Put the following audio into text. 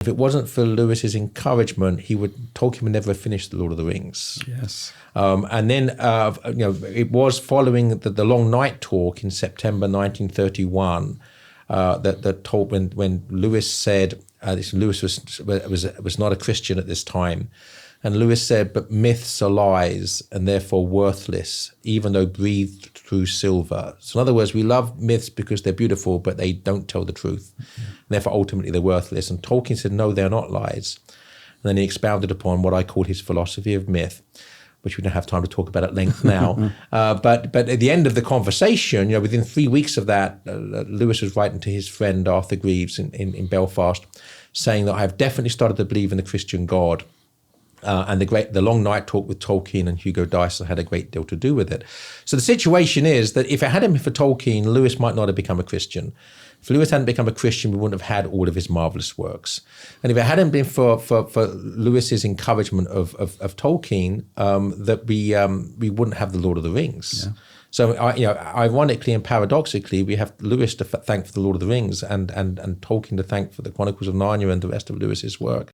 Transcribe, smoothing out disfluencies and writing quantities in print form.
If it wasn't for Lewis's encouragement, Tolkien would never have finished The Lord of the Rings. Yes. And then, it was following the Long Night talk in September 1931 that Tolkien, when Lewis said, Lewis was not a Christian at this time, and Lewis said, but myths are lies and therefore worthless, even though breathed through silver. So in other words, we love myths because they're beautiful, but they don't tell the truth. Mm-hmm. And therefore, ultimately, they're worthless. And Tolkien said, no, they're not lies. And then he expounded upon what I call his philosophy of myth, which we don't have time to talk about at length now. But at the end of the conversation, within 3 weeks of that, Lewis was writing to his friend Arthur Greaves in Belfast, saying that I have definitely started to believe in the Christian God. And the Long Night talk with Tolkien and Hugo Dyson had a great deal to do with it. So the situation is that if it hadn't been for Tolkien, Lewis might not have become a Christian. If Lewis hadn't become a Christian, we wouldn't have had all of his marvelous works. And if it hadn't been for Lewis's encouragement of Tolkien, that we wouldn't have the Lord of the Rings. Yeah. So ironically and paradoxically, we have Lewis to thank for the Lord of the Rings and Tolkien to thank for the Chronicles of Narnia and the rest of Lewis's work.